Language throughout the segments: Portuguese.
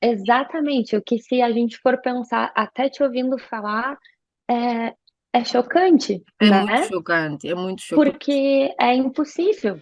exatamente, o que se a gente for pensar, até te ouvindo falar, é, é chocante, É muito né? chocante, é muito chocante. Porque é impossível.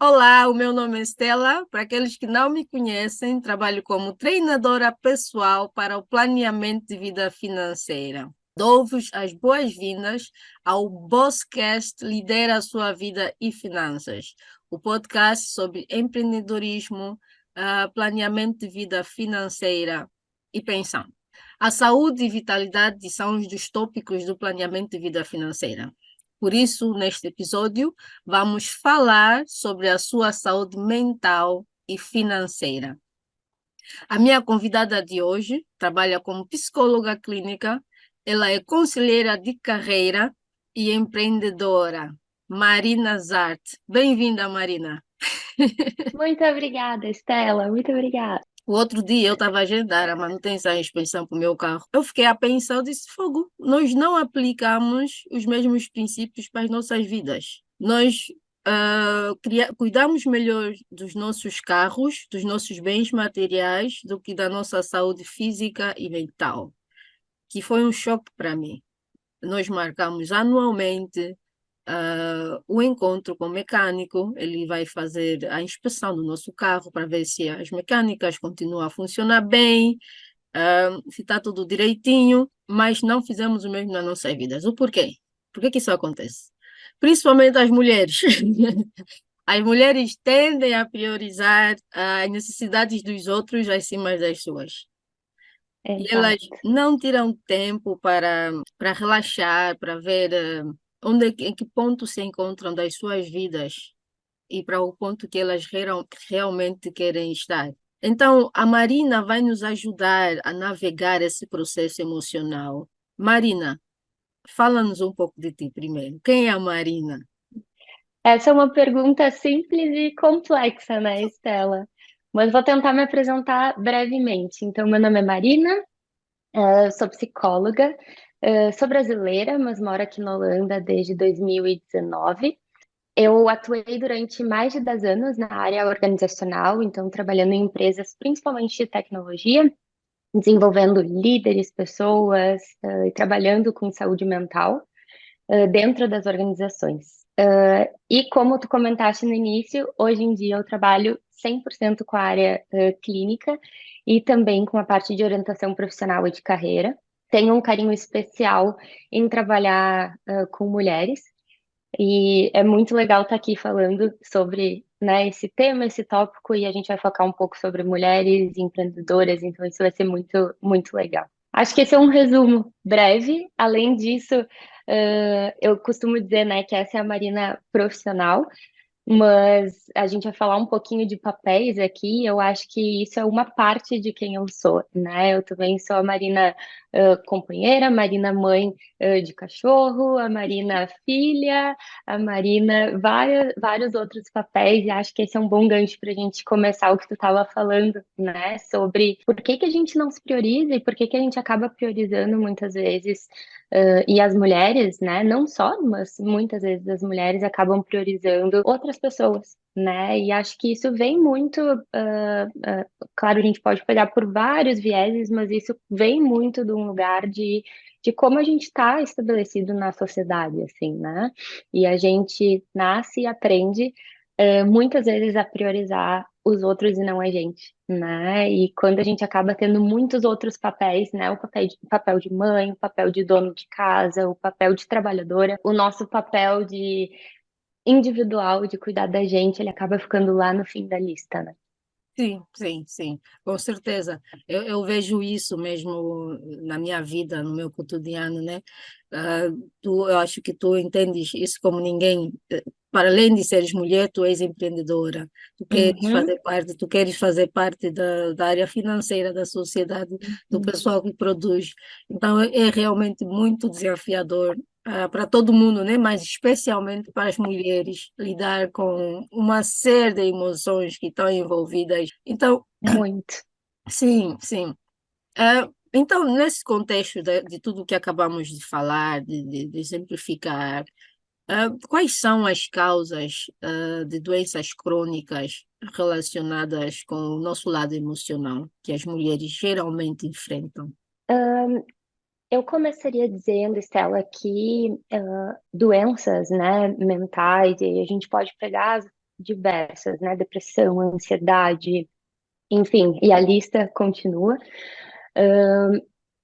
Olá, o meu nome é Estela. Para aqueles que não me conhecem, trabalho como treinadora pessoal para o planeamento de vida financeira. Dou-vos as boas-vindas ao Bosscast Lidera a Sua Vida e Finanças, o podcast sobre empreendedorismo, planeamento de vida financeira e pensão. A saúde e vitalidade são os dos tópicos do planeamento de vida financeira. Por isso, neste episódio, vamos falar sobre a sua saúde mental e financeira. A minha convidada de hoje trabalha como psicóloga clínica, ela é conselheira de carreira e empreendedora. Marina Zart. Bem-vinda, Marina. Muito obrigada, Estela, muito obrigada. O outro dia eu estava a agendar a manutenção e inspeção para o meu carro. Eu fiquei a pensar, eu disse, fogo, nós não aplicamos os mesmos princípios para as nossas vidas. Nós cuidamos melhor dos nossos carros, dos nossos bens materiais, do que da nossa saúde física e mental, que foi um choque para mim. Nós marcamos anualmente o encontro com o mecânico, ele vai fazer a inspeção do nosso carro para ver se as mecânicas continuam a funcionar bem, se está tudo direitinho, mas não fizemos o mesmo nas nossas vidas. O porquê? Por que que isso acontece? Principalmente as mulheres. As mulheres tendem a priorizar as necessidades dos outros acima das suas. E elas Exato. não tiram tempo para relaxar, para ver em que ponto se encontram das suas vidas e para o ponto que elas realmente querem estar. Então, a Marina vai nos ajudar a navegar esse processo emocional. Marina, fala-nos um pouco de ti primeiro. Quem é a Marina? Essa é uma pergunta simples e complexa, né, Estela? Mas vou tentar me apresentar brevemente. Então, meu nome é Marina, eu sou psicóloga, sou brasileira, mas moro aqui na Holanda desde 2019. Eu atuei durante mais de 10 anos na área organizacional, então trabalhando em empresas principalmente de tecnologia, desenvolvendo líderes, pessoas, e trabalhando com saúde mental, dentro das organizações. E como tu comentaste no início, hoje em dia eu trabalho 100% com a área clínica e também com a parte de orientação profissional e de carreira. Tenho um carinho especial em trabalhar com mulheres e é muito legal estar aqui falando sobre, né, esse tema, esse tópico, e a gente vai focar um pouco sobre mulheres empreendedoras, então isso vai ser muito, muito legal. Acho que esse é um resumo breve. Além disso, eu costumo dizer, né, que essa é a Marina profissional, mas a gente vai falar um pouquinho de papéis aqui. Eu acho que isso é uma parte de quem eu sou, né? Eu também sou a Marina companheira, a Marina mãe de cachorro, a Marina filha, a Marina, vários outros papéis. E acho que esse é um bom gancho para a gente começar o que tu estava falando, né? Sobre por que que a gente não se prioriza e por que que a gente acaba priorizando muitas vezes. E as mulheres, né, não só, mas muitas vezes as mulheres acabam priorizando outras pessoas, né? E acho que isso vem muito, claro, a gente pode pegar por vários vieses, mas isso vem muito de um lugar de como a gente está estabelecido na sociedade, assim, né? E a gente nasce e aprende muitas vezes a priorizar os outros e não a gente, né? E quando a gente acaba tendo muitos outros papéis, né? O papel de mãe, o papel de dono de casa, o papel de trabalhadora, o nosso papel de individual de cuidar da gente, ele acaba ficando lá no fim da lista, né? Sim, sim, sim, com certeza. Eu vejo isso mesmo na minha vida, no meu cotidiano, né? Ah, eu acho que tu entendes isso como ninguém. Para além de seres mulher, tu és empreendedora. Uhum, Tu queres fazer parte da área financeira da sociedade, do uhum. pessoal que produz. Então, é realmente muito desafiador para todo mundo, né? Mas especialmente para as mulheres, lidar com uma série de emoções que estão envolvidas. Então, Muito. sim, sim. Então, nesse contexto de tudo o que acabamos de falar, de exemplificar, quais são as causas, de doenças crônicas relacionadas com o nosso lado emocional que as mulheres geralmente enfrentam? Eu começaria dizendo, Estela, que doenças, né, mentais, e a gente pode pegar as diversas, né, depressão, ansiedade, enfim, e a lista continua.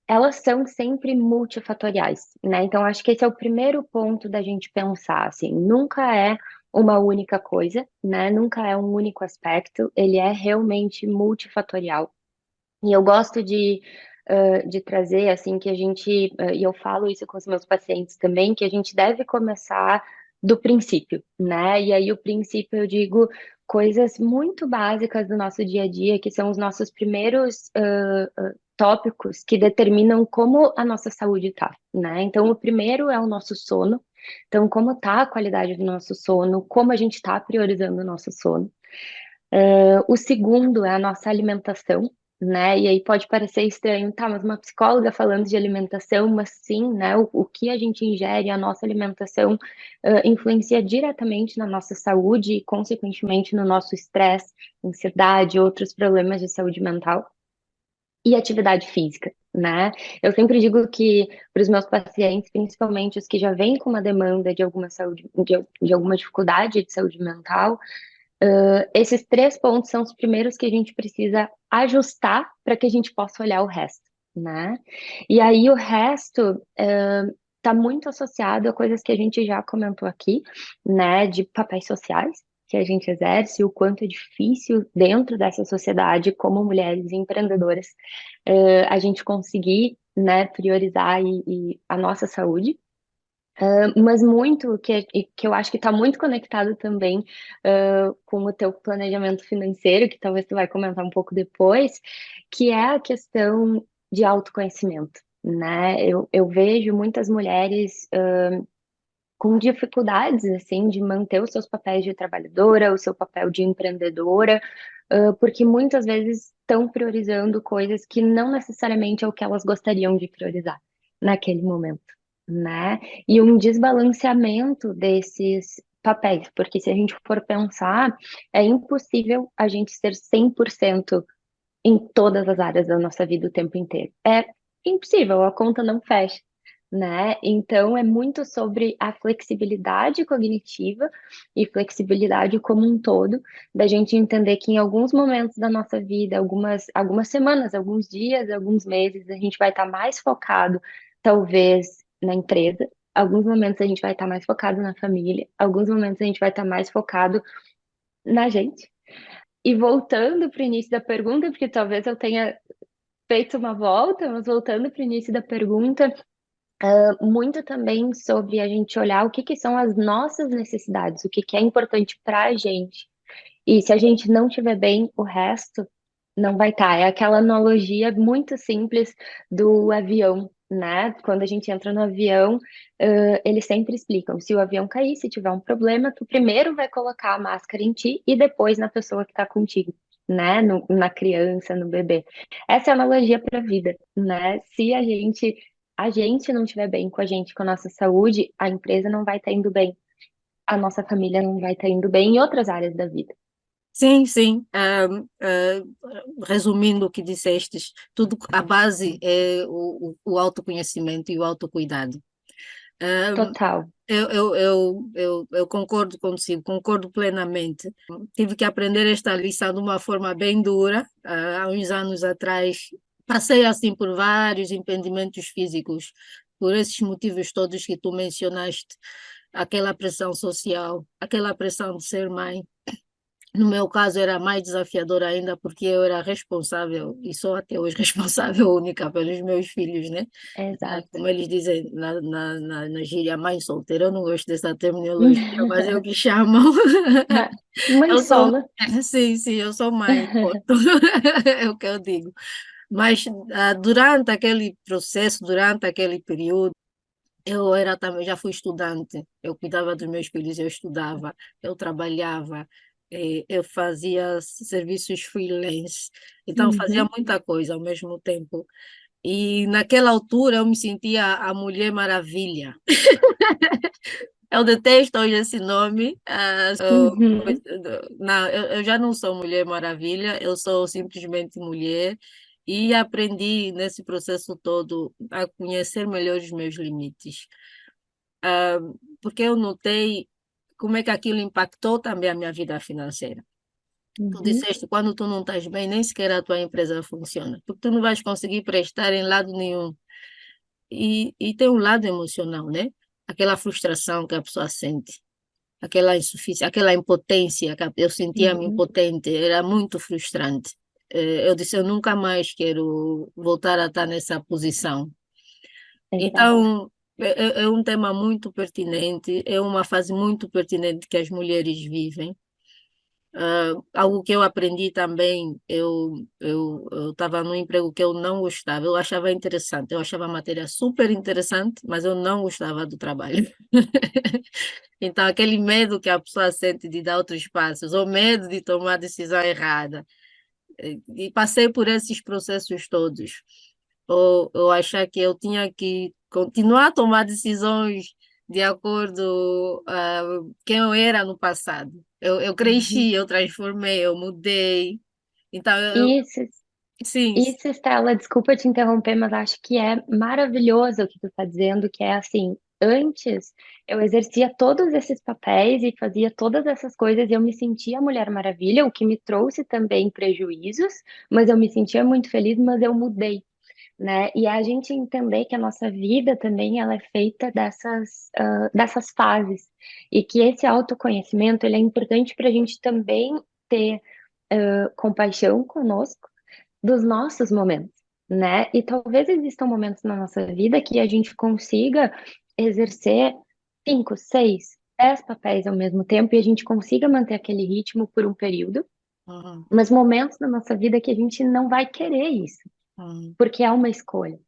Elas são sempre multifatoriais, né? Então, acho que esse é o primeiro ponto da gente pensar, assim, nunca é uma única coisa, né? Nunca é um único aspecto, ele é realmente multifatorial. E eu gosto de trazer, assim, que a gente, e eu falo isso com os meus pacientes também, que a gente deve começar do princípio, né? E aí, o princípio, eu digo coisas muito básicas do nosso dia a dia, que são os nossos primeiros tópicos que determinam como a nossa saúde tá, né? Então, o primeiro é o nosso sono. Então, como tá a qualidade do nosso sono, como a gente está priorizando o nosso sono. O segundo é a nossa alimentação, né? E aí pode parecer estranho, tá, mas uma psicóloga falando de alimentação, mas sim, né? O que a gente ingere, a nossa alimentação, influencia diretamente na nossa saúde e, consequentemente, no nosso estresse, ansiedade, outros problemas de saúde mental e atividade física. Né? Eu sempre digo que para os meus pacientes, principalmente os que já vêm com uma demanda de alguma saúde, de alguma dificuldade de saúde mental, esses três pontos são os primeiros que a gente precisa ajustar para que a gente possa olhar o resto, né? E aí o resto está muito associado a coisas que a gente já comentou aqui, né? De papéis sociais que a gente exerce, o quanto é difícil dentro dessa sociedade, como mulheres empreendedoras, a gente conseguir, né, priorizar e a nossa saúde. Mas muito que eu acho que está muito conectado também com o teu planejamento financeiro, que talvez tu vai comentar um pouco depois, que é a questão de autoconhecimento, né? Eu vejo muitas mulheres com dificuldades, assim, de manter os seus papéis de trabalhadora, o seu papel de empreendedora, porque muitas vezes estão priorizando coisas que não necessariamente é o que elas gostariam de priorizar naquele momento, né? E um desbalanceamento desses papéis, porque se a gente for pensar, é impossível a gente ser 100% em todas as áreas da nossa vida o tempo inteiro. É impossível, a conta não fecha, né? Então é muito sobre a flexibilidade cognitiva e flexibilidade como um todo, da gente entender que em alguns momentos da nossa vida, algumas semanas, alguns dias, alguns meses, a gente vai estar mais focado, talvez, na empresa. Alguns momentos a gente vai estar mais focado na família, alguns momentos a gente vai estar mais focado na gente. E voltando para o início da pergunta, porque talvez eu tenha feito uma volta, mas voltando para o início da pergunta, muito também sobre a gente olhar o que que são as nossas necessidades, o que que é importante para a gente. E se a gente não tiver bem, o resto não vai estar. É aquela analogia muito simples do avião, né? Quando a gente entra no avião, eles sempre explicam: se o avião cair, se tiver um problema, tu primeiro vai colocar a máscara em ti e depois na pessoa que está contigo, né? Na criança, no bebê. Essa é a analogia para a vida, né? Se a gente não estiver bem com a gente, com a nossa saúde, a empresa não vai estar indo bem, a nossa família não vai estar indo bem em outras áreas da vida. Sim, sim. Resumindo o que dissestes, tudo a base é o autoconhecimento e o autocuidado. Ahm, Total. eu concordo consigo, concordo plenamente. Tive que aprender esta lição de uma forma bem dura, há uns anos atrás. Passei assim por vários impedimentos físicos, por esses motivos todos que tu mencionaste, aquela pressão social, aquela pressão de ser mãe. No meu caso era mais desafiador ainda porque eu era responsável e sou até hoje responsável única pelos meus filhos, né? Exato. Como eles dizem na gíria, mãe solteira, eu não gosto dessa terminologia, mas é o que chamam. Mãe Eu sou, solo. sim, sim, eu sou mãe, ponto. É o que eu digo. Mas durante aquele processo, durante aquele período, eu era também, já fui estudante, eu cuidava dos meus filhos, eu estudava, eu trabalhava, eu fazia serviços freelance, então fazia Uhum. muita coisa ao mesmo tempo. E naquela altura eu me sentia a Mulher Maravilha. Eu detesto hoje esse nome. Uhum, Não, eu já não sou Mulher Maravilha, eu sou simplesmente mulher e aprendi nesse processo todo a conhecer melhor os meus limites. Porque eu notei como é que aquilo impactou também a minha vida financeira. Tu uhum, disseste, quando tu não estás bem, nem sequer a tua empresa funciona, porque tu não vais conseguir prestar em lado nenhum. E tem um lado emocional, né? Aquela frustração que a pessoa sente, aquela insuficiência, aquela impotência, eu sentia-me uhum. impotente, era muito frustrante. Eu disse, eu nunca mais quero voltar a estar nessa posição. Exato. Então, é um tema muito pertinente, é uma fase muito pertinente que as mulheres vivem. Algo que eu aprendi também, eu estava num emprego que eu não gostava, eu achava interessante, eu achava a matéria super interessante, mas eu não gostava do trabalho. Então, aquele medo que a pessoa sente de dar outros passos, ou medo de tomar a decisão errada, e passei por esses processos todos. Ou achar que eu tinha que continuar a tomar decisões de acordo quem eu era no passado. Eu Uhum. cresci, eu transformei, eu mudei. Então, Isso, sim, isso, Estela, desculpa te interromper, mas acho que é maravilhoso o que tu está dizendo, que é assim, antes eu exercia todos esses papéis e fazia todas essas coisas e eu me sentia a Mulher Maravilha, o que me trouxe também prejuízos, mas eu me sentia muito feliz, mas eu mudei, né? E a gente entender que a nossa vida também ela é feita dessas fases e que esse autoconhecimento ele é importante para a gente também ter compaixão conosco dos nossos momentos, né? E talvez existam momentos na nossa vida que a gente consiga exercer 5, 6, 10 papéis ao mesmo tempo e a gente consiga manter aquele ritmo por um período, uhum, mas momentos na nossa vida que a gente não vai querer isso, uhum, porque é uma escolha, sim,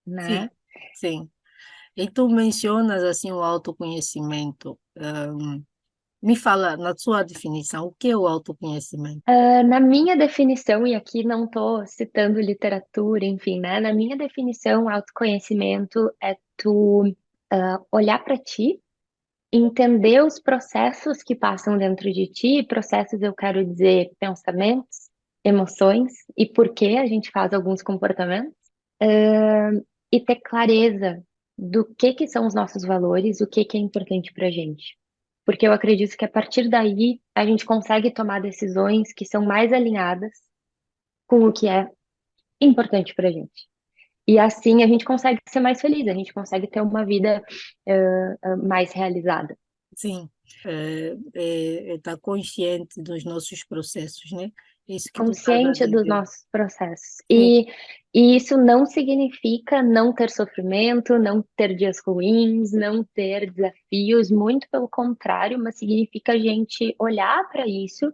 né? sim. E tu mencionas assim o autoconhecimento. Me fala, na sua definição, o que é o autoconhecimento? Na minha definição, e aqui não estou citando literatura, enfim, né? Na minha definição, autoconhecimento é tu olhar para ti, entender os processos que passam dentro de ti, processos eu quero dizer pensamentos, emoções e por que a gente faz alguns comportamentos, e ter clareza do que são os nossos valores, o que é importante para gente. Porque eu acredito que a partir daí a gente consegue tomar decisões que são mais alinhadas com o que é importante para gente. E assim a gente consegue ser mais feliz, a gente consegue ter uma vida mais realizada. Sim, é estar consciente dos nossos processos, né? Isso que tu estás a Consciente dos dizer. nossos processos. Sim, E isso não significa não ter sofrimento, não ter dias ruins, não ter desafios, muito pelo contrário, mas significa a gente olhar para isso,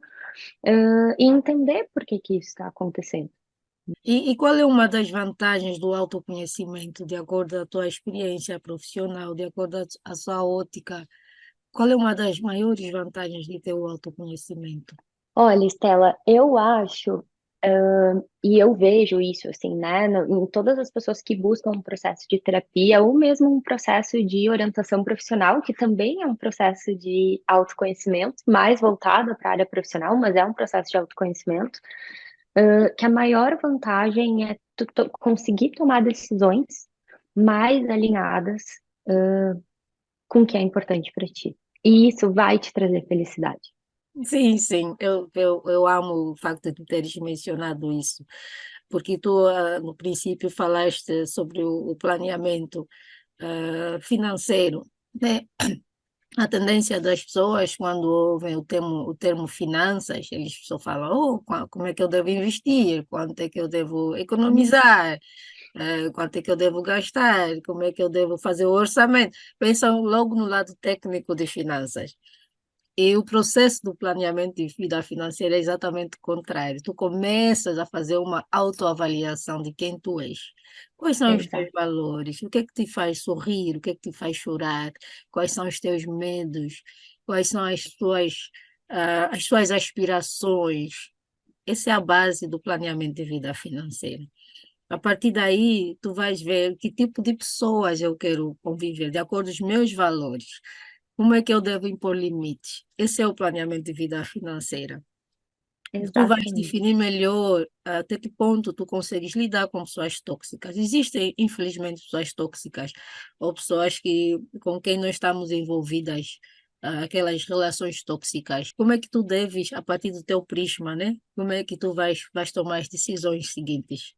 e entender por que que isso está acontecendo. e qual é uma das vantagens do autoconhecimento, de acordo com a tua experiência profissional, de acordo com a sua ótica? Qual é uma das maiores vantagens de ter o autoconhecimento? Olha, Estela, eu acho, e eu vejo isso, assim, né, em todas as pessoas que buscam um processo de terapia ou mesmo um processo de orientação profissional, que também é um processo de autoconhecimento, mais voltado para a área profissional, mas é um processo de autoconhecimento, que a maior vantagem é tu conseguir tomar decisões mais alinhadas, com o que é importante para ti. E isso vai te trazer felicidade. Sim, sim, eu amo o facto de teres mencionado isso, porque tu, no princípio, falaste sobre o planeamento, financeiro, né? A tendência das pessoas, quando ouvem o termo finanças, eles só falam, oh, como é que eu devo investir, quanto é que eu devo Uhum. economizar, quanto é que eu devo gastar, como é que eu devo fazer o orçamento. Pensam logo no lado técnico de finanças. E o processo do planeamento de vida financeira é exatamente o contrário. Tu começas a fazer uma autoavaliação de quem tu és. Quais são os teus Exato. valores? O que é que te faz sorrir? O que é que te faz chorar? Quais são os teus medos? Quais são as tuas aspirações? Essa é a base do planeamento de vida financeira. A partir daí, tu vais ver que tipo de pessoas eu quero conviver, de acordo com os meus valores. Como é que eu devo impor limites? Esse é o planeamento de vida financeira. Tu vais Exatamente. definir melhor até que ponto tu consegues lidar com pessoas tóxicas. Existem, infelizmente, pessoas tóxicas ou pessoas com quem não estamos envolvidas, aquelas relações tóxicas. Como é que tu deves, a partir do teu prisma, né? Como é que tu vais tomar as decisões seguintes?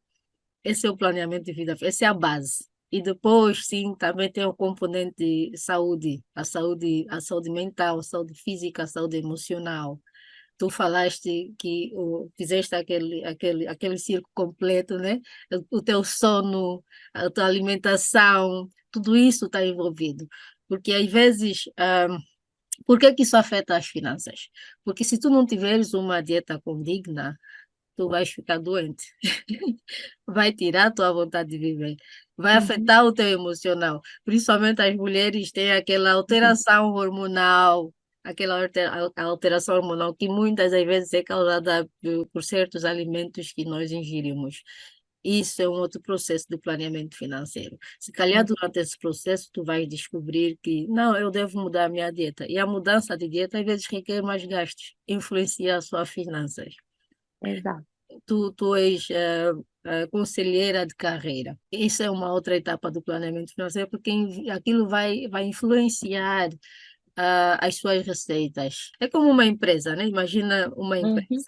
Esse é o planeamento de vida, essa é a base. E depois, sim, também tem o componente de saúde, a saúde mental, a saúde física, a saúde emocional. Tu falaste que fizeste aquele circo completo, né? O teu sono, a tua alimentação, tudo isso está envolvido. Porque às vezes, por que que isso afeta as finanças? Porque se tu não tiveres uma dieta condigna, tu vais ficar doente. Vai tirar a tua vontade de viver, vai Uhum, afetar o teu emocional. Principalmente as mulheres têm aquela uhum. alteração hormonal, a alteração hormonal que muitas das vezes é causada por certos alimentos que nós ingerimos. Isso é um outro processo de planeamento financeiro. Se calhar Ex- durante esse processo tu vais descobrir que não, eu devo mudar a minha dieta. E a mudança de dieta às vezes requer mais gastos, influencia as suas finanças. Exato. Tu és conselheira de carreira. Isso é uma outra etapa do planeamento financeiro, porque aquilo vai influenciar as suas receitas. É como uma empresa, né? Imagina uma Uhum, empresa.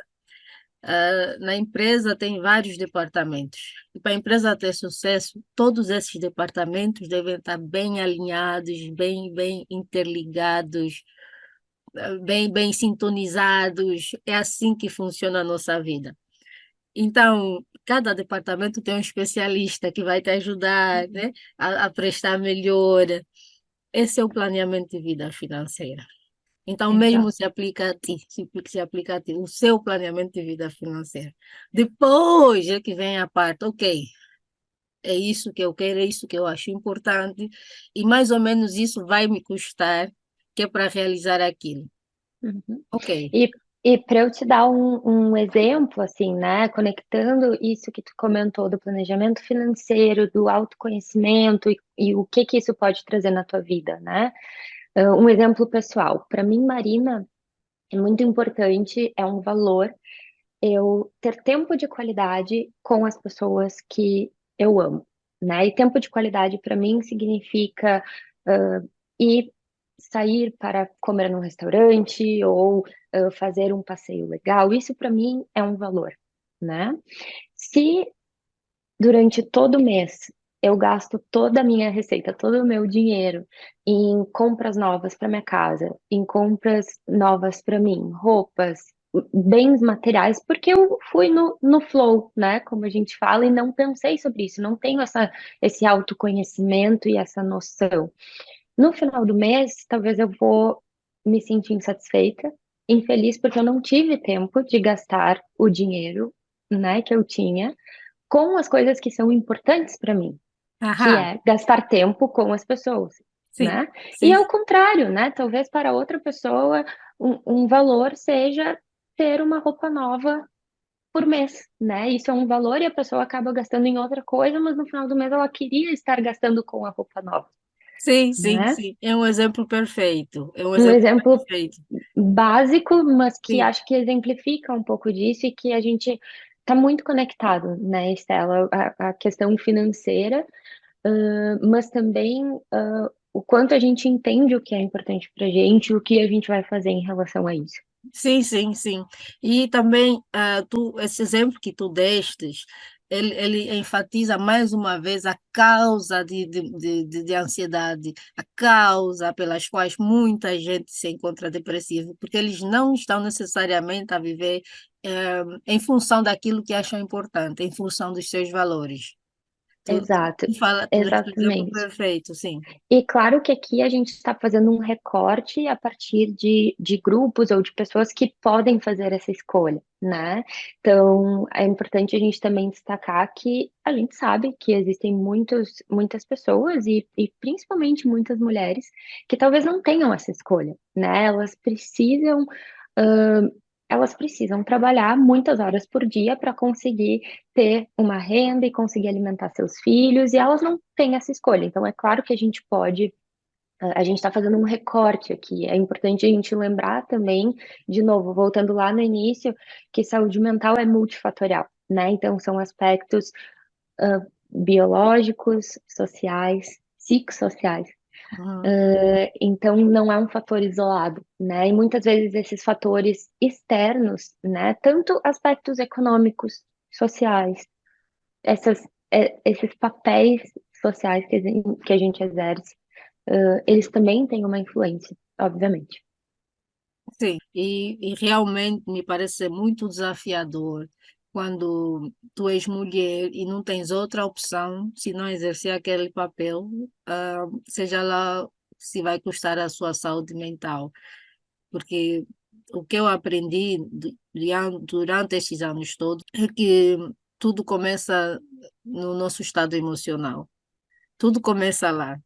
Na empresa tem vários departamentos. E para a empresa ter sucesso, todos esses departamentos devem estar bem alinhados, bem interligados, bem sintonizados. É assim que funciona a nossa vida. Então, cada departamento tem um especialista que vai te ajudar, uhum. né, a prestar melhor. Esse é o planeamento de vida financeira. Então, mesmo Exato. se aplica a ti, se aplica a ti, o seu planeamento de vida financeira. Depois é que vem a parte, ok, é isso que eu quero, é isso que eu acho importante, e mais ou menos isso vai me custar, que é para realizar aquilo. Uhum. Ok. E para eu te dar um exemplo, assim, né, conectando isso que tu comentou do planejamento financeiro, do autoconhecimento e o que que isso pode trazer na tua vida, né? Um exemplo pessoal. Para mim, Marina, é muito importante, é um valor eu ter tempo de qualidade com as pessoas que eu amo, né? E tempo de qualidade para mim significa ir sair para comer num restaurante ou fazer um passeio legal. Isso para mim é um valor, né? Se durante todo o mês eu gasto toda a minha receita, todo o meu dinheiro em compras novas para minha casa, em compras novas para mim, roupas, bens materiais, porque eu fui no flow, né? Como a gente fala, e não pensei sobre isso, não tenho esse autoconhecimento e essa noção. No final do mês, talvez eu vou me sentir insatisfeita, infeliz, porque eu não tive tempo de gastar o dinheiro, né, que eu tinha com as coisas que são importantes para mim, que Aham, é gastar tempo com as pessoas, sim, né? E sim. ao contrário, né? Talvez para outra pessoa um valor seja ter uma roupa nova por mês, né? Isso é um valor e a pessoa acaba gastando em outra coisa, mas no final do mês ela queria estar gastando com a roupa nova, Sim, sim, né? sim. É um exemplo perfeito. É um Um exemplo exemplo perfeito. básico, mas que Sim, acho que exemplifica um pouco disso e que a gente está muito conectado, né, Estela? A questão financeira, mas também o quanto a gente entende o que é importante para a gente e o que a gente vai fazer em relação a isso. sim, sim, sim. E também, esse exemplo que tu destes, ele enfatiza mais uma vez a causa de ansiedade, a causa pelas quais muita gente se encontra depressiva, porque eles não estão necessariamente a viver, em função daquilo que acham importante, em função dos seus valores. Exato, Tu deste o exemplo exatamente. perfeito, sim. E claro que aqui a gente está fazendo um recorte a partir de grupos ou de pessoas que podem fazer essa escolha, né? Então, é importante a gente também destacar que a gente sabe que existem muitas pessoas e principalmente muitas mulheres que talvez não tenham essa escolha, né? Elas precisam elas precisam trabalhar muitas horas por dia para conseguir ter uma renda e conseguir alimentar seus filhos, e elas não têm essa escolha. Então, é claro que a gente pode. A gente está fazendo um recorte aqui. É importante a gente lembrar também, de novo, voltando lá no início, que saúde mental é multifatorial, né? Então, são aspectos biológicos, sociais, psicossociais. Uhum. Então, não é um fator isolado, né? E muitas vezes esses fatores externos, né? Tanto aspectos econômicos, sociais, essas, esses papéis sociais que a gente exerce, eles também têm uma influência, obviamente. Sim, e realmente me parece ser muito desafiador quando tu és mulher e não tens outra opção se não exercer aquele papel, seja lá se vai custar a sua saúde mental. Porque o que eu aprendi durante estes anos todos é que tudo começa no nosso estado emocional. Tudo começa lá.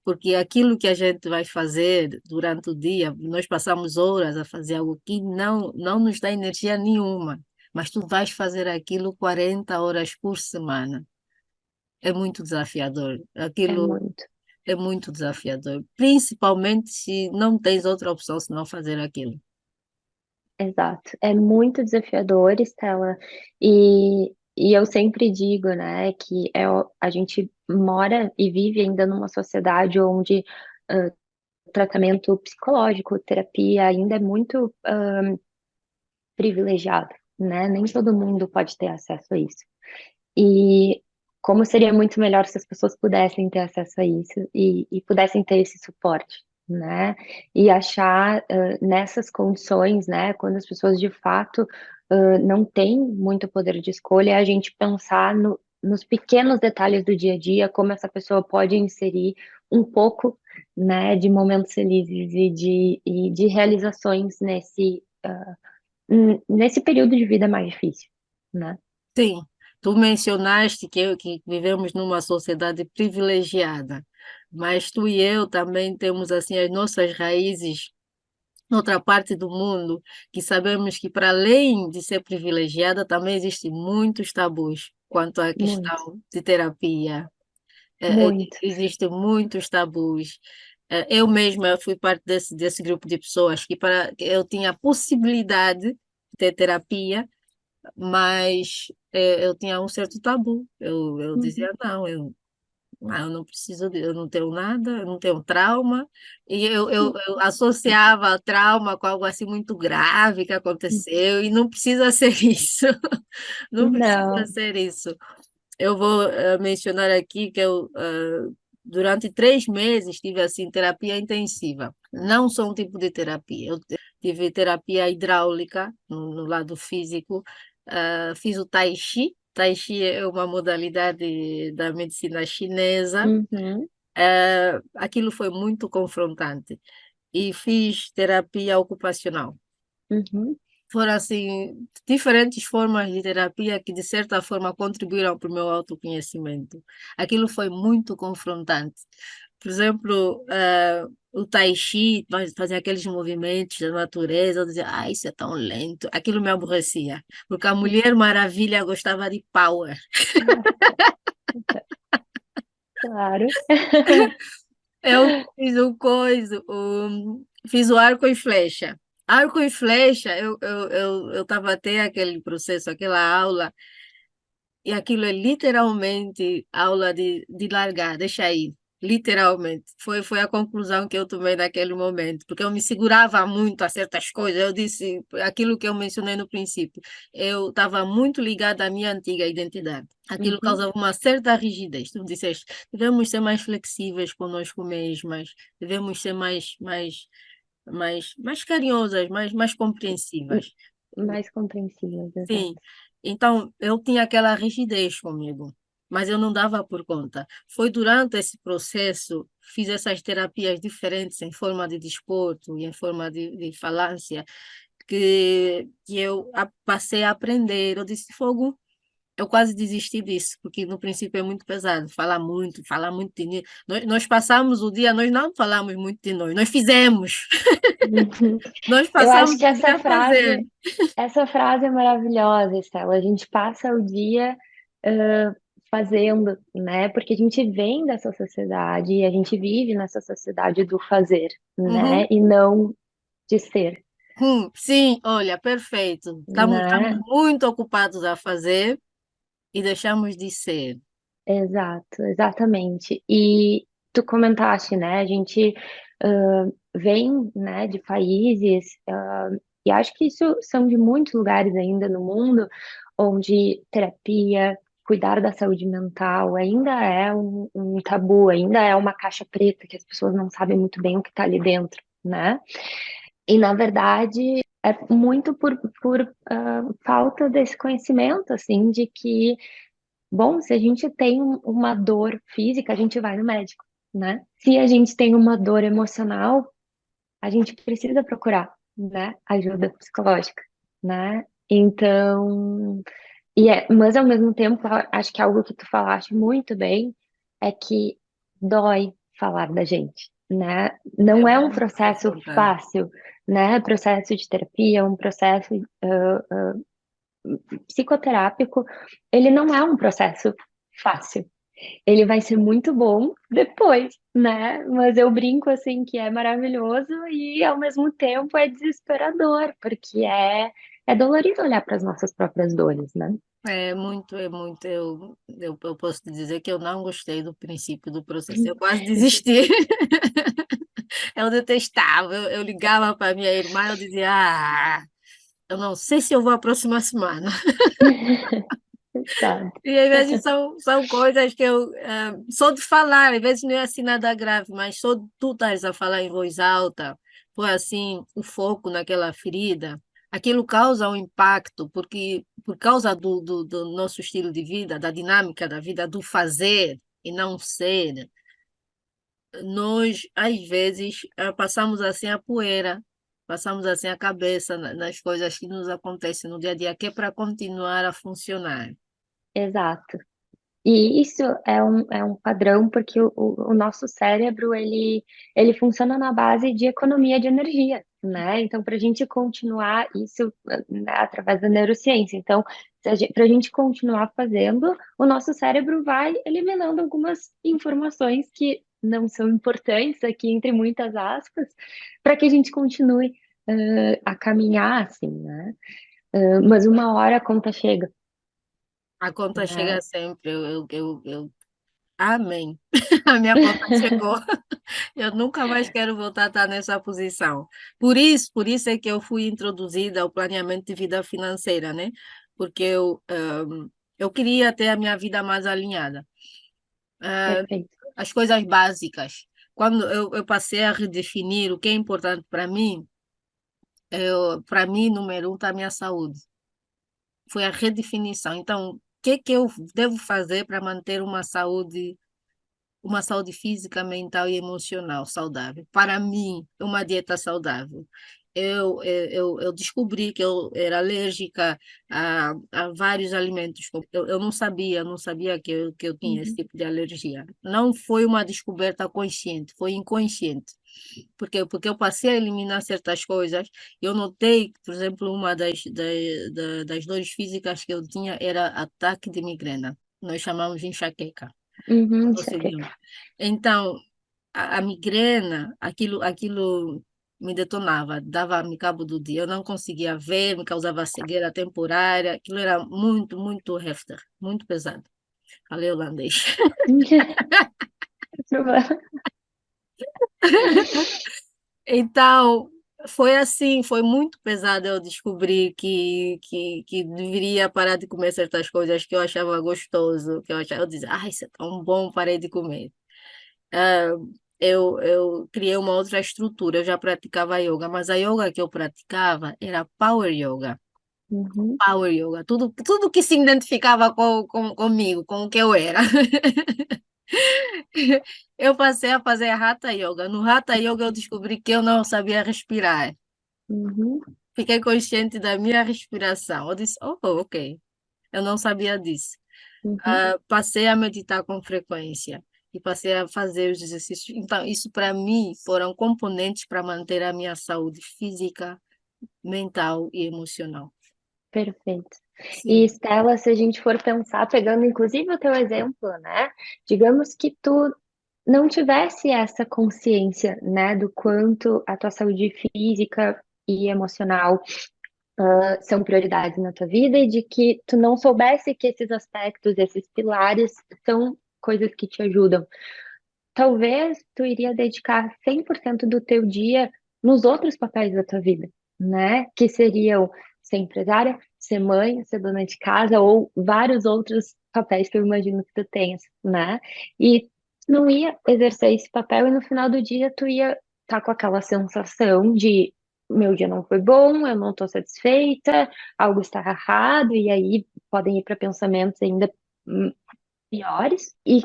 Porque aquilo que a gente vai fazer durante o dia, nós passamos horas a fazer algo que não nos dá energia nenhuma, mas tu vais fazer aquilo 40 horas por semana. É muito desafiador. É Aquilo muito. é muito desafiador, principalmente se não tens outra opção senão fazer aquilo. Exato, é muito desafiador, Estela, e eu sempre digo, né, que a gente mora e vive ainda numa sociedade onde tratamento psicológico, terapia ainda é muito privilegiado, né? Nem todo mundo pode ter acesso a isso. E como seria muito melhor se as pessoas pudessem ter acesso a isso e pudessem ter esse suporte, né? E achar nessas condições, né, quando as pessoas de fato não têm muito poder de escolha, a gente pensar nos pequenos detalhes do dia a dia, como essa pessoa pode inserir um pouco, né, de momentos felizes e de realizações nesse período de vida mais difícil, né? Sim, tu mencionaste que vivemos numa sociedade privilegiada, mas tu e eu também temos assim as nossas raízes noutra parte do mundo, que sabemos que para além de ser privilegiada, também existem muitos tabus quanto à Muito, questão de terapia. muito. Existem muitos tabus. Eu mesma fui parte desse grupo de pessoas que eu tinha a possibilidade de ter terapia, mas eu tinha um certo tabu. Eu Uhum. dizia, não, eu não preciso, eu não tenho nada, eu não tenho trauma, e eu associava trauma com algo assim muito grave que aconteceu, e não precisa ser isso, não precisa Não, ser isso. Eu vou mencionar aqui que durante 3 meses, tive assim terapia intensiva. Não só um tipo de terapia, eu tive terapia hidráulica no lado físico, fiz o Tai Chi. Tai Chi é uma modalidade da medicina chinesa. uhum, Aquilo foi muito confrontante. E fiz terapia ocupacional. uhum, Foram assim diferentes formas de terapia que de certa forma contribuíram para o meu autoconhecimento. Aquilo foi muito confrontante. Por exemplo, o Tai Chi, fazer aqueles movimentos da natureza, eu dizia, isso é tão lento. Aquilo me aborrecia, porque a Mulher Maravilha gostava de power. claro. Eu fiz fiz o arco e flecha. Arco e flecha, eu estava até aquele processo, aquela aula, e aquilo é literalmente aula de largar, deixa aí. Literalmente. Foi a conclusão que eu tomei naquele momento, porque eu me segurava muito a certas coisas. Eu disse aquilo que eu mencionei no princípio. Eu estava muito ligada à minha antiga identidade. Aquilo Uhum, causava uma certa rigidez. Tu disseste, devemos ser mais flexíveis conosco mesmas, devemos ser mais carinhosas, mais m- compreensivas. mais compreensíveis, exato. Sim, então eu tinha aquela rigidez comigo, mas eu não dava por conta. Foi durante esse processo, fiz essas terapias diferentes em forma de desporto e em forma de falância, que eu passei a aprender. Eu disse, fogo. eu quase desisti disso, porque no princípio é muito pesado, falar muito de nós. Nós passamos o dia, nós não falamos muito de nós fizemos, nós Eu acho passamos que o dia a fazer. essa frase é maravilhosa, Estela. A gente passa o dia fazendo, né? Porque a gente vem dessa sociedade e a gente vive nessa sociedade do fazer, né? Uhum. E não de ser, Sim, olha, perfeito. Estamos né? muito ocupados a fazer e deixamos de ser. Exato, exatamente. E tu comentaste, né? A gente vem, né, de países, e acho que isso são de muitos lugares ainda no mundo, onde terapia, cuidar da saúde mental ainda é um tabu, ainda é uma caixa preta que as pessoas não sabem muito bem o que está ali dentro, né? E na verdade é muito por falta desse conhecimento, assim, de que bom, se a gente tem uma dor física, a gente vai no médico, né? Se a gente tem uma dor emocional, a gente precisa procurar, né? Ajuda psicológica, né? Então, mas ao mesmo tempo, acho que algo que tu falaste muito bem é que dói falar da gente, né? É Não é um muito processo confrontante. fácil, né? Processo de terapia, um processo psicoterápico, ele não é um processo fácil. Ele vai ser muito bom depois, né? Mas eu brinco assim que é maravilhoso e ao mesmo tempo é desesperador, porque é dolorido olhar para as nossas próprias dores, né? É muito, é muito. Eu posso te dizer que eu não gostei do princípio do processo. Eu quase desisti. Eu detestava. Eu ligava para minha irmã, eu dizia, eu não sei se eu vou a próxima semana. Sabe? E às vezes são coisas que eu só de falar, às vezes não é assim nada grave, mas só de tu estás a falar em voz alta, foi assim, o foco naquela ferida, aquilo causa um impacto, porque por causa do nosso estilo de vida, da dinâmica da vida, do fazer e não ser, nós às vezes passamos assim a poeira, passamos assim a cabeça nas coisas que nos acontecem no dia a dia, que é para continuar a funcionar. Exato. E isso é um padrão porque o nosso cérebro ele funciona na base de economia de energia, né? Então, para a gente continuar isso, né, através da neurociência. Então, para a gente continuar fazendo, o nosso cérebro vai eliminando algumas informações que não são importantes aqui, entre muitas aspas, para que a gente continue a caminhar assim, né? Mas uma hora a conta chega, A conta chega né? sempre. Amém. A minha conta chegou. Eu nunca mais quero voltar a estar nessa posição. Por isso é que eu fui introduzida ao planeamento de vida financeira, né? Porque eu queria ter a minha vida mais alinhada. Ah, Perfeito. as coisas básicas. Quando eu passei a redefinir o que é importante para mim, número um, está a minha saúde. Foi a redefinição. Então, o que é que eu devo fazer para manter uma saúde física, mental e emocional saudável? Para mim, uma dieta saudável. Eu descobri que eu era alérgica a vários alimentos. Eu não sabia que eu tinha esse Uhum. tipo de alergia. Não foi uma descoberta consciente, foi inconsciente. Porque eu passei a eliminar certas coisas. Eu notei, por exemplo, uma das dores físicas que eu tinha era ataque de migrena. Nós chamamos de enxaqueca. Uhum, Conseguimos. enxaqueca. Então, a migrena, aquilo me detonava, dava-me cabo do dia. Eu não conseguia ver, me causava cegueira temporária. Aquilo era muito, muito heftig, muito pesado. Falei holandês. Então, foi assim, foi muito pesado eu descobrir que deveria parar de comer certas coisas que eu achava gostoso, eu dizia, isso é tão bom, parei de comer. Ah, eu criei uma outra estrutura, eu já praticava yoga, mas a yoga que eu praticava era power yoga. Uhum, Power yoga, tudo que se identificava comigo, com o que eu era. Eu passei a fazer Hatha Yoga. No Hatha Yoga eu descobri que eu não sabia respirar. uhum, Fiquei consciente da minha respiração. Eu disse, ok. Eu não sabia disso. Uhum. Passei a meditar com frequência e passei a fazer os exercícios. Então, isso para mim foram componentes para manter a minha saúde física, mental e emocional. Perfeito. E Sim. Estela, se a gente for pensar, pegando inclusive o teu exemplo, né? Digamos que tu não tivesse essa consciência, né, do quanto a tua saúde física e emocional são prioridades na tua vida e de que tu não soubesse que esses aspectos, esses pilares são coisas que te ajudam. Talvez tu iria dedicar 100% do teu dia nos outros papéis da tua vida, né? Que seriam ser empresária, ser mãe, ser dona de casa ou vários outros papéis que eu imagino que tu tenhas, né? E não ia exercer esse papel e no final do dia tu ia estar com aquela sensação de meu dia não foi bom, eu não estou satisfeita, algo está errado, e aí podem ir para pensamentos ainda piores. E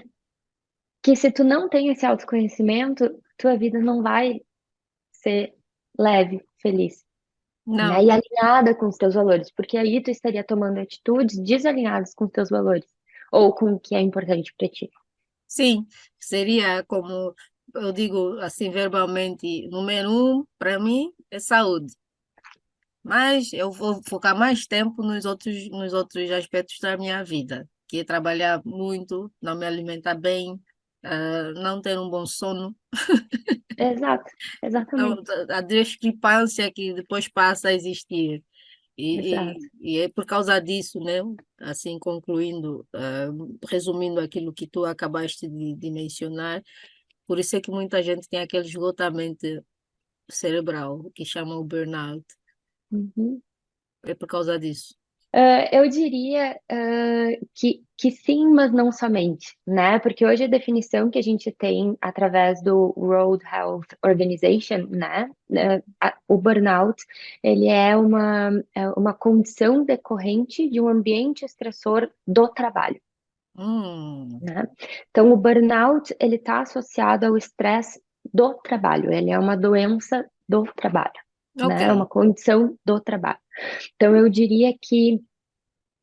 que se tu não tem esse autoconhecimento, tua vida não vai ser leve, feliz, né? Não, E alinhada com os teus valores, porque aí tu estaria tomando atitudes desalinhadas com os teus valores ou com o que é importante para ti. sim, seria como eu digo assim verbalmente, número um para mim é saúde. Mas eu vou focar mais tempo nos outros aspectos da minha vida, que é trabalhar muito, não me alimentar bem, não ter um bom sono. Exato, Então, exatamente, a discrepância que depois passa a existir. exato. E é por causa disso, né? Assim, concluindo, resumindo aquilo que tu acabaste de mencionar, por isso é que muita gente tem aquele esgotamento cerebral, que chamam o burnout. Uhum. É por causa disso. Eu diria que sim, mas não somente, né? Porque hoje a definição que a gente tem através do World Health Organization, né? O burnout, ele é uma condição decorrente de um ambiente estressor do trabalho, Hum, né? Então, o burnout, ele está associado ao estresse do trabalho, ele é uma doença do trabalho, ok. né? É uma condição do trabalho. Então, eu diria que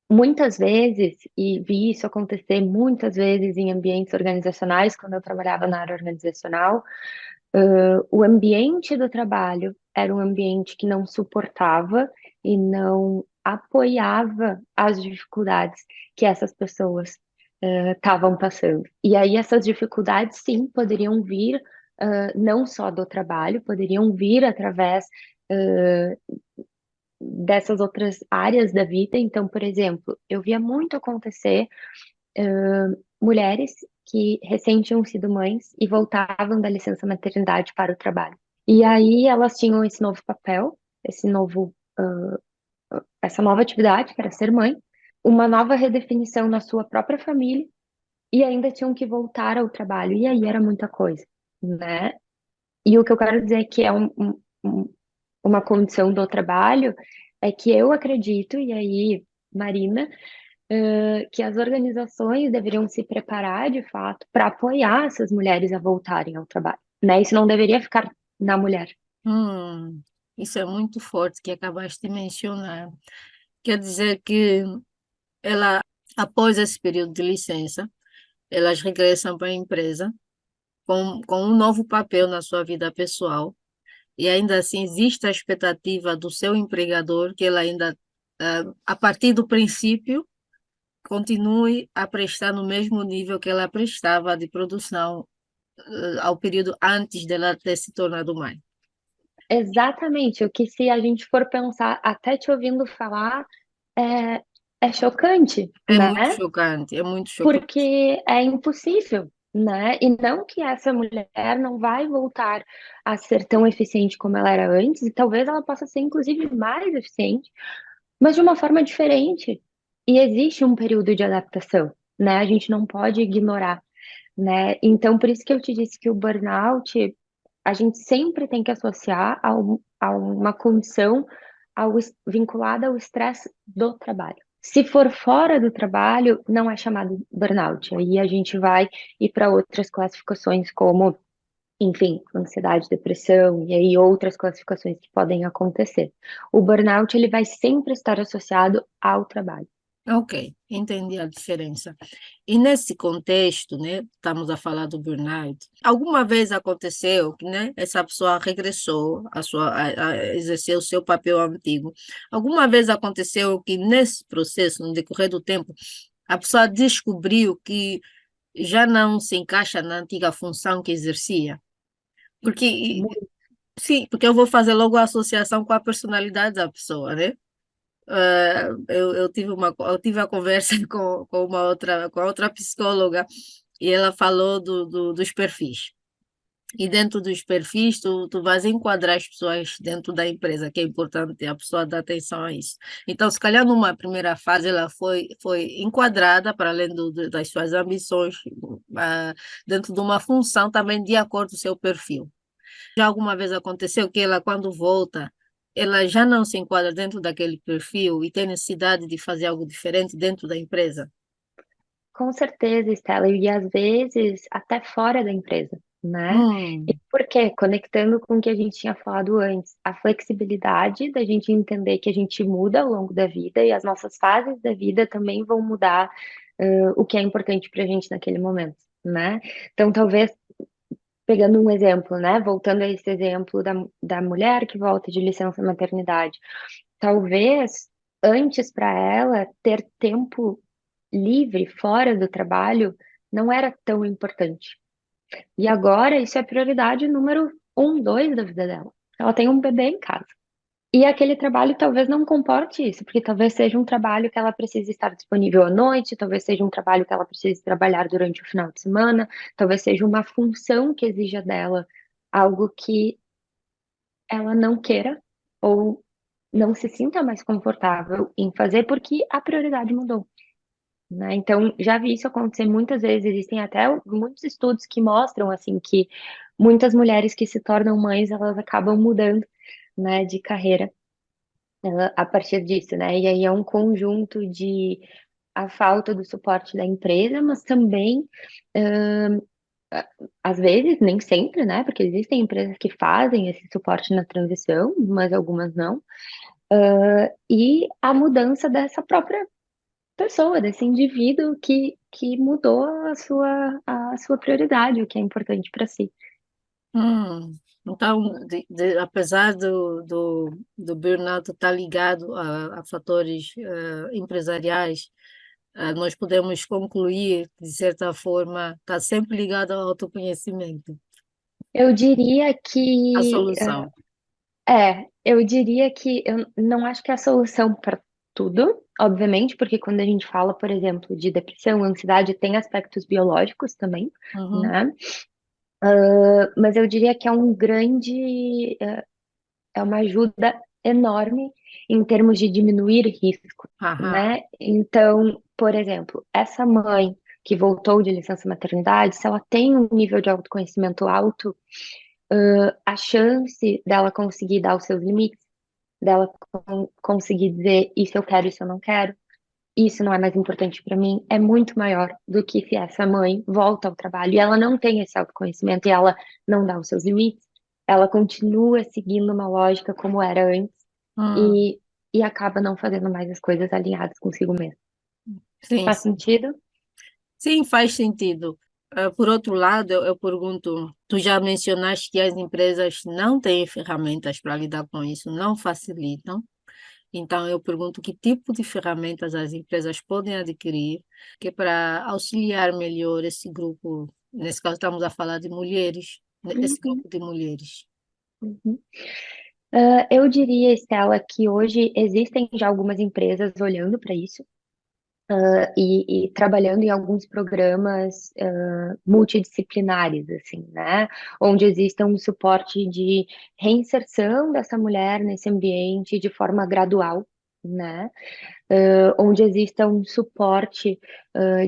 muitas vezes, e vi isso acontecer muitas vezes em ambientes organizacionais, quando eu trabalhava na área organizacional, o ambiente do trabalho era um ambiente que não suportava e não apoiava as dificuldades que essas pessoas estavam passando. E aí essas dificuldades, sim, poderiam vir não só do trabalho, poderiam vir através dessas outras áreas da vida. Então, por exemplo, eu via muito acontecer mulheres que recém tinham sido mães e voltavam da licença maternidade para o trabalho. E aí elas tinham esse novo papel, esse novo, essa nova atividade, que era ser mãe, uma nova redefinição na sua própria família e ainda tinham que voltar ao trabalho. E aí era muita coisa, né? E o que eu quero dizer que é uma condição do trabalho é que eu acredito, e aí, Marina, que as organizações deveriam se preparar de fato para apoiar essas mulheres a voltarem ao trabalho, né? Isso não deveria ficar na mulher. Hum, isso é muito forte que acabaste de mencionar. Quer dizer que ela, após esse período de licença, elas regressam para a empresa com um novo papel na sua vida pessoal. E ainda assim existe a expectativa do seu empregador que ela ainda, a partir do princípio, continue a prestar no mesmo nível que ela prestava de produção, ao período antes dela ter se tornado mãe. Exatamente, o que se a gente for pensar, até te ouvindo falar, é, é chocante, né? É muito chocante. Porque é impossível, né? E não que essa mulher não vai voltar a ser tão eficiente como ela era antes, e talvez ela possa ser, inclusive, mais eficiente, mas de uma forma diferente. E existe um período de adaptação, né? A gente não pode ignorar, né? Então, por isso que eu te disse que o burnout, a gente sempre tem que associar a uma condição vinculada ao estresse do trabalho. Se for fora do trabalho, não é chamado burnout. Aí a gente vai ir para outras classificações, como, enfim, ansiedade, depressão, e aí outras classificações que podem acontecer. O burnout, ele vai sempre estar associado ao trabalho. Ok, entendi a diferença. E nesse contexto, né, estamos a falar do burnout. Alguma vez aconteceu que, né, essa pessoa regressou a exercer o seu papel antigo? Alguma vez aconteceu que nesse processo, no decorrer do tempo, a pessoa descobriu que já não se encaixa na antiga função que exercia? Porque, sim, porque eu vou fazer logo a associação com a personalidade da pessoa, né? Eu tive a conversa com a outra psicóloga e ela falou dos perfis. E dentro dos perfis, tu vais enquadrar as pessoas dentro da empresa, que é importante a pessoa dar atenção a isso. Então, se calhar numa primeira fase, ela foi enquadrada, para além das suas ambições, dentro de uma função também de acordo com o seu perfil. Já alguma vez aconteceu que ela, quando volta, ela já não se enquadra dentro daquele perfil e tem necessidade de fazer algo diferente dentro da empresa? Com certeza, Estela, e às vezes até fora da empresa, né? E Hum, por quê? Conectando com o que a gente tinha falado antes, a flexibilidade da gente entender que a gente muda ao longo da vida e as nossas fases da vida também vão mudar, o que é importante para a gente naquele momento, né? Então, talvez, pegando um exemplo, né? Voltando a esse exemplo da mulher que volta de licença maternidade, talvez antes para ela ter tempo livre fora do trabalho não era tão importante. E agora isso é prioridade número um, dois da vida dela. Ela tem um bebê em casa. E aquele trabalho talvez não comporte isso, porque talvez seja um trabalho que ela precise estar disponível à noite, talvez seja um trabalho que ela precise trabalhar durante o final de semana, talvez seja uma função que exija dela algo que ela não queira ou não se sinta mais confortável em fazer porque a prioridade mudou, né? Então, já vi isso acontecer muitas vezes. Existem até muitos estudos que mostram assim que muitas mulheres que se tornam mães, elas acabam mudando, né, de carreira, a partir disso, né? E aí é um conjunto de a falta do suporte da empresa, mas também ãh, às vezes, nem sempre, né? Porque existem empresas que fazem esse suporte na transição, mas algumas não. E a mudança dessa própria pessoa, desse indivíduo que mudou a sua prioridade, o que é importante para si. hum. Então, apesar do burnout estar ligado a fatores empresariais, nós podemos concluir, que, de certa forma, está sempre ligado ao autoconhecimento, Eu diria a que solução. eu diria que eu não acho que é a solução para tudo, obviamente, porque quando a gente fala, por exemplo, de depressão, ansiedade, tem aspectos biológicos também, Uhum. né? Mas eu diria que é um grande, é uma ajuda enorme em termos de diminuir risco, Aham. né? Então, por exemplo, essa mãe que voltou de licença maternidade, se ela tem um nível de autoconhecimento alto, a chance dela conseguir dar os seus limites, dela conseguir dizer isso eu quero, isso eu não quero, isso não é mais importante para mim, é muito maior do que se essa mãe volta ao trabalho e ela não tem esse autoconhecimento e ela não dá os seus limites, ela continua seguindo uma lógica como era antes Hum. e, e acaba não fazendo mais as coisas alinhadas consigo mesma. Sim, Faz sim. sentido? Sim, faz sentido. Por outro lado, eu pergunto, tu já mencionaste que as empresas não têm ferramentas para lidar com isso, não facilitam. Então, eu pergunto que tipo de ferramentas as empresas podem adquirir, que é para auxiliar melhor esse grupo, nesse caso estamos a falar de mulheres, né, esse Uhum, grupo de mulheres. uhum. Eu diria, Estela, que hoje existem já algumas empresas olhando para isso, e trabalhando em alguns programas multidisciplinares, assim, né? Onde exista um suporte de reinserção dessa mulher nesse ambiente de forma gradual, né? Onde exista um suporte,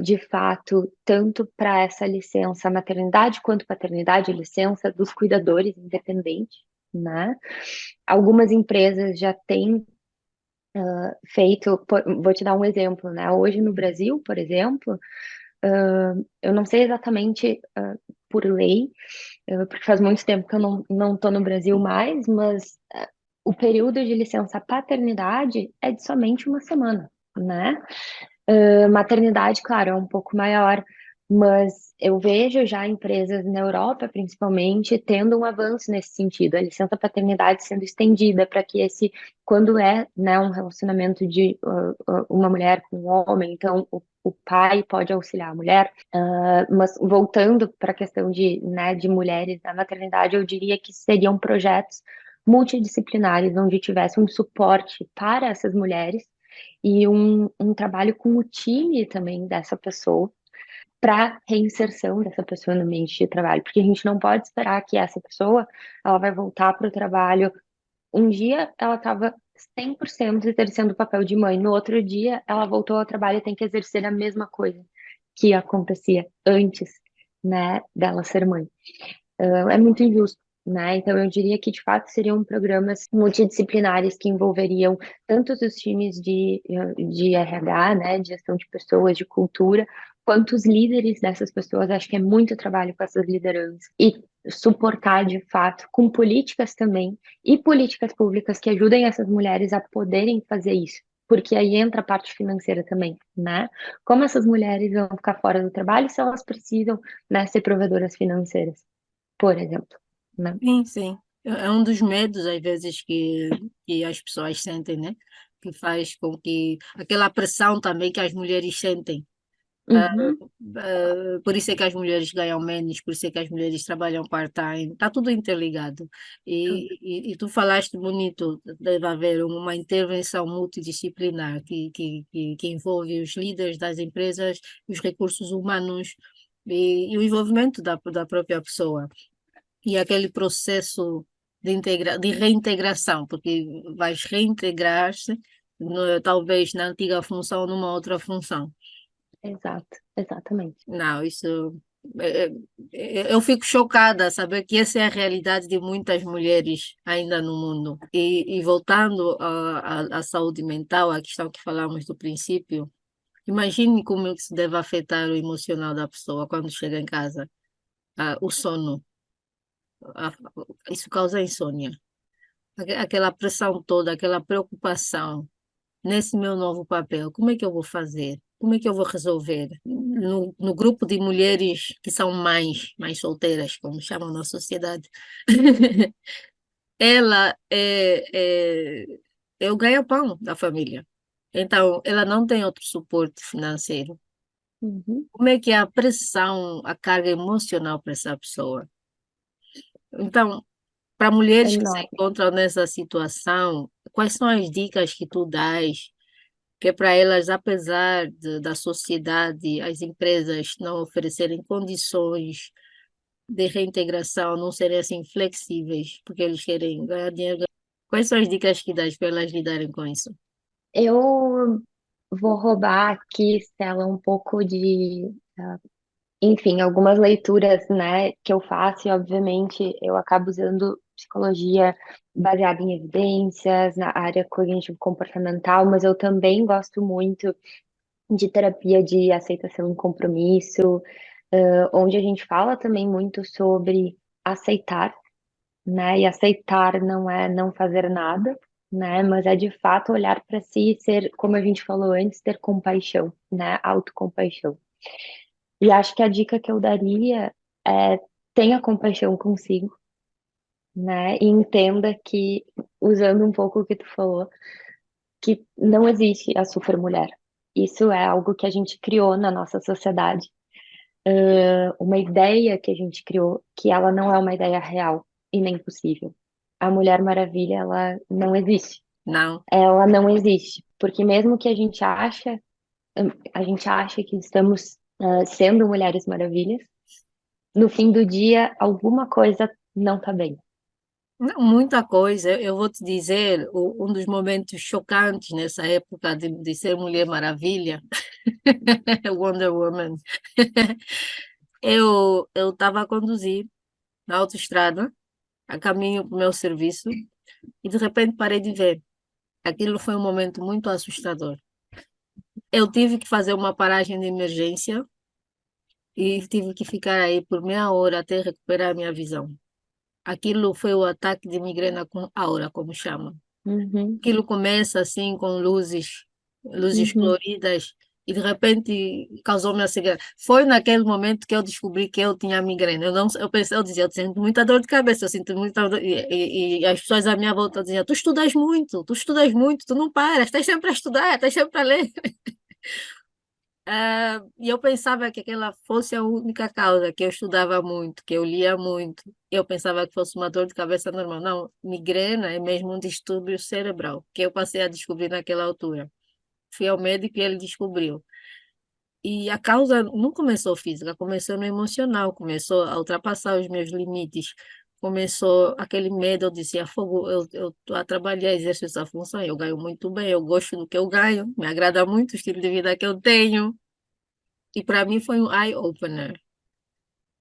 de fato, tanto para essa licença maternidade quanto paternidade, licença dos cuidadores independentes, né? Algumas empresas já têm feito, vou te dar um exemplo, né? Hoje no Brasil, por exemplo, eu não sei exatamente por lei, porque faz muito tempo que eu não estou no Brasil mais, mas o período de licença paternidade é de somente uma semana, né? Maternidade, claro, é um pouco maior, mas eu vejo já empresas na Europa, principalmente, tendo um avanço nesse sentido, a licença paternidade sendo estendida para que quando é, né, um relacionamento de uma mulher com um homem, então o pai pode auxiliar a mulher. Mas voltando para a questão né, de mulheres na maternidade, eu diria que seriam projetos multidisciplinares, onde tivesse um suporte para essas mulheres e um trabalho com o time também dessa pessoa para reinserção dessa pessoa no ambiente de trabalho, porque a gente não pode esperar que essa pessoa ela vai voltar para o trabalho. Um dia ela estava 100% exercendo o papel de mãe, no outro dia ela voltou ao trabalho e tem que exercer a mesma coisa que acontecia antes, né, dela ser mãe. É muito injusto, né? Então, eu diria que, de fato, seriam programas multidisciplinares que envolveriam tanto os times de RH, né, de gestão de pessoas, de cultura, quanto os líderes dessas pessoas. Acho que é muito trabalho com essas lideranças. E suportar, de fato, com políticas também, e políticas públicas que ajudem essas mulheres a poderem fazer isso. Porque aí entra a parte financeira também, né? Como essas mulheres vão ficar fora do trabalho se elas precisam, né, ser provedoras financeiras, por exemplo, né? Sim, sim. É um dos medos, às vezes, que as pessoas sentem, né? Que faz com que aquela pressão também que as mulheres sentem. Uhum, Por isso é que as mulheres ganham menos, por isso é que as mulheres trabalham part-time, está tudo interligado. tudo. E tu falaste bonito, deve haver uma intervenção multidisciplinar que envolve os líderes das empresas, os recursos humanos e o envolvimento da própria pessoa. E aquele processo de reintegração, porque vais reintegrar-se, talvez na antiga função, numa outra função. Exato, exatamente. Não, isso. é- eu fico chocada a saber que essa é a realidade de muitas mulheres ainda no mundo. E voltando à saúde mental, à questão que falamos do princípio, imagine como isso deve afetar o emocional da pessoa quando chega em casa. O sono, ah, isso causa insônia. Aquela pressão toda, aquela preocupação nesse meu novo papel, como é que eu vou fazer? Como é que eu vou resolver? No grupo de mulheres que são mães solteiras, como chamam na sociedade, ela é o ganha-pão da família. Então, ela não tem outro suporte financeiro. Uhum. Como é que é a pressão, a carga emocional para essa pessoa? Então, para mulheres que se Enorme. encontram nessa situação, quais são as dicas que tu dás que é para elas, apesar da sociedade, as empresas não oferecerem condições de reintegração, não serem assim flexíveis, porque eles querem ganhar dinheiro? Quais são as dicas que dás para elas lidarem com isso? Eu vou roubar aqui, Stella, um pouco enfim, algumas leituras, né, que eu faço, e obviamente eu acabo usando psicologia baseada em evidências, na área cognitivo-comportamental, mas eu também gosto muito de terapia de aceitação e compromisso, onde a gente fala também muito sobre aceitar, né? E aceitar não é não fazer nada, né? Mas é de fato olhar para si e ser, como a gente falou antes, ter compaixão, né? Autocompaixão. E acho que a dica que eu daria é tenha compaixão consigo, né? E entenda que, usando um pouco o que tu falou, que não existe a supermulher. Isso é algo que a gente criou na nossa sociedade, uma ideia que a gente criou, que ela não é uma ideia real e nem possível. A Mulher Maravilha, ela não existe. Não, Ela não existe, porque mesmo que a gente acha que estamos sendo Mulheres Maravilhas, no fim do dia, alguma coisa não tá bem. não, muita coisa. Eu vou te dizer, um dos momentos chocantes nessa época de ser Mulher Maravilha, Wonder Woman, eu estava a conduzir na autoestrada, a caminho para o meu serviço, e de repente parei de ver. Aquilo foi um momento muito assustador. Eu tive que fazer uma paragem de emergência e tive que ficar aí por meia hora até recuperar a minha visão. Aquilo foi o ataque de migrena com aura, como chama. Uhum, Aquilo começa assim com luzes uhum, coloridas e de repente causou-me a cegueira. Foi naquele momento que eu descobri que eu tinha migrena. Eu não, eu pensei, eu dizia, eu sinto muita dor de cabeça, eu sinto muita dor, e as pessoas à minha volta diziam, tu estudas muito, tu não paras, estás sempre a estudar, estás sempre a ler. E eu pensava que aquela fosse a única causa, que eu estudava muito, que eu lia muito. Eu pensava que fosse uma dor de cabeça normal. Não, migrena é mesmo um distúrbio cerebral, que eu passei a descobrir naquela altura. Fui ao médico e ele descobriu. E a causa não começou física, começou no emocional, começou a ultrapassar os meus limites, começou aquele medo. Eu dizia, fogo, eu estou a trabalhar, exerço essa função, eu ganho muito bem, eu gosto do que eu ganho, me agrada muito o estilo de vida que eu tenho. E para mim foi um eye-opener.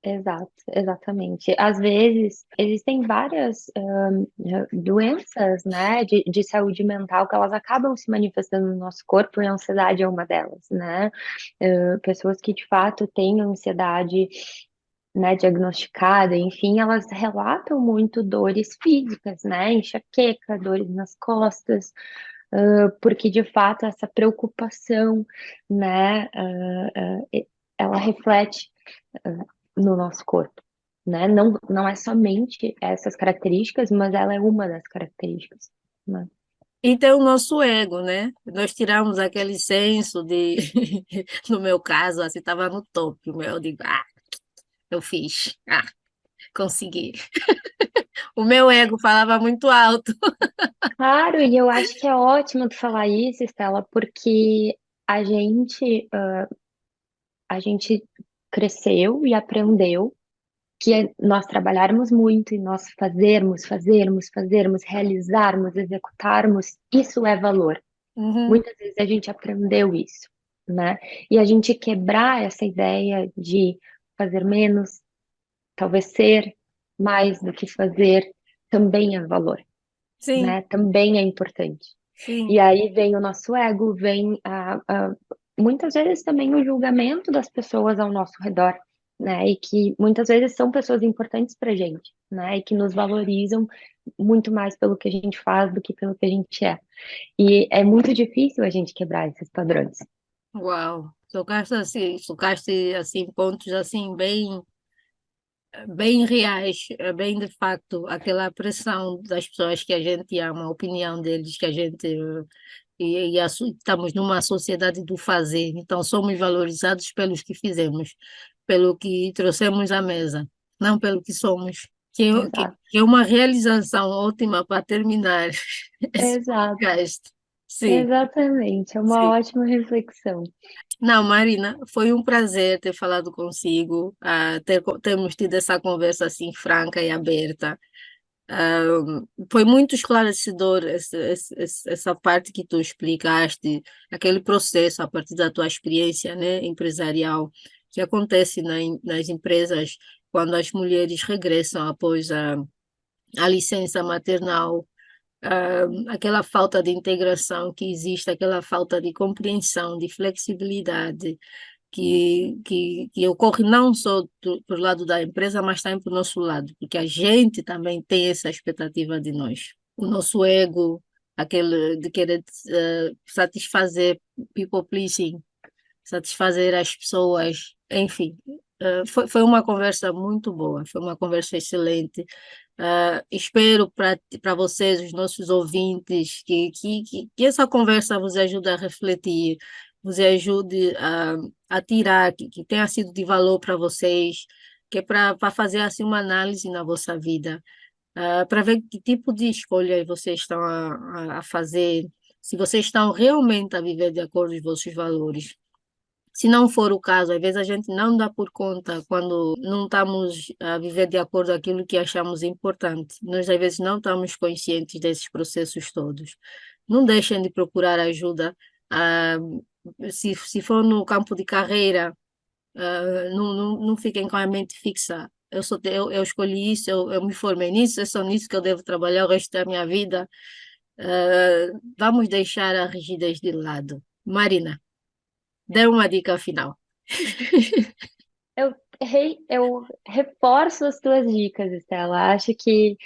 Exato, exatamente. Às vezes, existem várias doenças, né, de saúde mental que elas acabam se manifestando no nosso corpo e a ansiedade é uma delas, né? Pessoas que de fato têm ansiedade, né, diagnosticada, enfim, elas relatam muito dores físicas, né, enxaqueca, dores nas costas, porque de fato essa preocupação, né, ela reflete no nosso corpo, né? Não, não é somente essas características, mas ela é uma das características, né? E tem o nosso ego, né? Nós tiramos aquele senso de, no meu caso, assim, estava no topo. O meu, eu digo, eu fiz, consegui. O meu ego falava muito alto. Claro, e eu acho que é ótimo tu falar isso, Estela, porque a gente, a gente cresceu e aprendeu que nós trabalharmos muito e nós fazermos, realizarmos, executarmos, isso é valor. Uhum, Muitas vezes a gente aprendeu isso, né? E a gente quebrar essa ideia de fazer menos, talvez ser mais do que fazer, também é valor, sim, né? Também é importante. sim. E aí vem o nosso ego, vem muitas vezes também o julgamento das pessoas ao nosso redor, né? E que muitas vezes são pessoas importantes pra gente, né? E que nos valorizam muito mais pelo que a gente faz do que pelo que a gente é. E é muito difícil a gente quebrar esses padrões. Uau. Tocaste assim, pontos assim, bem reais, bem de facto, aquela pressão das pessoas que a gente ama, a opinião deles, que a gente. Estamos numa sociedade do fazer, então somos valorizados pelos que fizemos, pelo que trouxemos à mesa, não pelo que somos, Exato. que é uma realização ótima para terminar esse Exato. podcast. Sim, Exatamente. É uma sim. ótima reflexão. Não, Marina, foi um prazer ter falado consigo, termos tido essa conversa assim franca e aberta. Ah, Foi muito esclarecedor essa parte que tu explicaste, aquele processo a partir da tua experiência, né, empresarial, que acontece nas empresas quando as mulheres regressam após a licença maternal, aquela falta de integração que existe, aquela falta de compreensão, de flexibilidade que ocorre não só do lado da empresa, mas também para o nosso lado, porque a gente também tem essa expectativa de nós. O nosso ego, aquele de querer satisfazer people pleasing, satisfazer as pessoas, enfim. Foi uma conversa muito boa, foi uma conversa excelente. Espero para vocês, os nossos ouvintes, que essa conversa vos ajude a refletir, vos ajude a tirar, que tenha sido de valor para vocês, que é para fazer assim uma análise na vossa vida, para ver que tipo de escolha vocês estão a fazer, se vocês estão realmente a viver de acordo com os vossos valores. Se não for o caso, às vezes a gente não dá por conta quando não estamos a viver de acordo com aquilo que achamos importante. Nós, às vezes, não estamos conscientes desses processos todos. Não deixem de procurar ajuda. ah, se for no campo de carreira, não fiquem com a mente fixa. Eu escolhi isso, eu me formei nisso, é só nisso que eu devo trabalhar o resto da minha vida. Vamos deixar a rigidez de lado. Marina, dê uma dica final. Eu reforço as tuas dicas, Estela. Acho que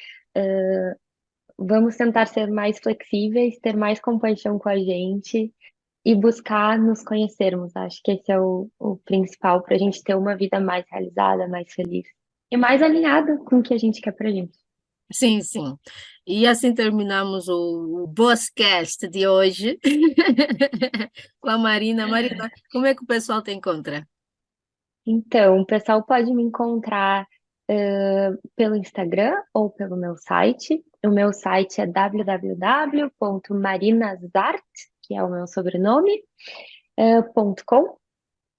vamos tentar ser mais flexíveis, ter mais compaixão com a gente e buscar nos conhecermos. Acho que esse é o principal para a gente ter uma vida mais realizada, mais feliz e mais alinhada com o que a gente quer pra gente. Sim, sim. E assim terminamos o Bosscast de hoje com a Marina. Marina, como é que o pessoal te encontra? Então, o pessoal pode me encontrar pelo Instagram ou pelo meu site. O meu site é www.marinazart, que é o meu sobrenome, .com.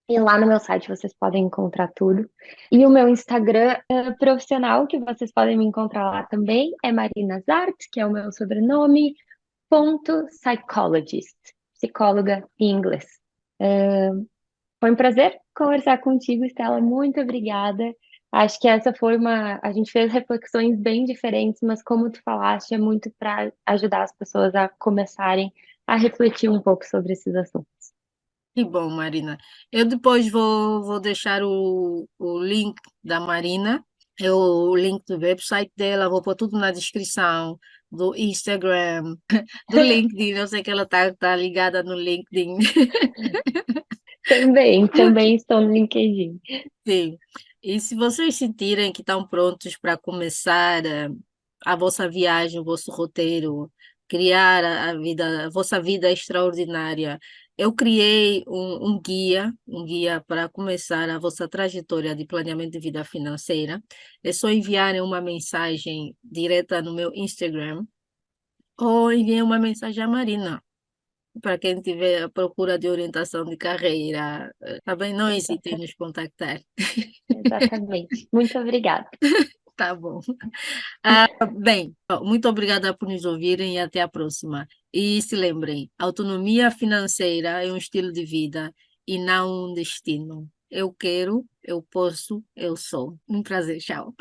E lá no meu site vocês podem encontrar tudo. E o meu Instagram profissional, que vocês podem me encontrar lá também, é Marinazart, que é o meu sobrenome, ponto psychologist, psicóloga em inglês. Foi um prazer conversar contigo, Estela. Muito obrigada. Acho que essa foi uma. A gente fez reflexões bem diferentes, mas como tu falaste, é muito para ajudar as pessoas a começarem a refletir um pouco sobre esses assuntos. Que bom, Marina. Eu depois vou deixar o link da Marina, o link do website dela, vou pôr tudo na descrição, do Instagram, do LinkedIn. Eu sei que ela tá ligada no LinkedIn. Também estou no LinkedIn. Sim. E se vocês sentirem que estão prontos para começar a vossa viagem, o vosso roteiro, criar a vossa vida extraordinária, eu criei um guia para começar a vossa trajetória de planeamento de vida financeira. É só enviarem uma mensagem direta no meu Instagram ou enviem uma mensagem à Marina. Para quem tiver à procura de orientação de carreira, também não hesitem em nos contactar. Exatamente. Muito obrigada. Tá bom. Bem, ó, muito obrigada por nos ouvirem e até a próxima. E se lembrem, autonomia financeira é um estilo de vida e não um destino. Eu quero, eu posso, eu sou. Um prazer, tchau.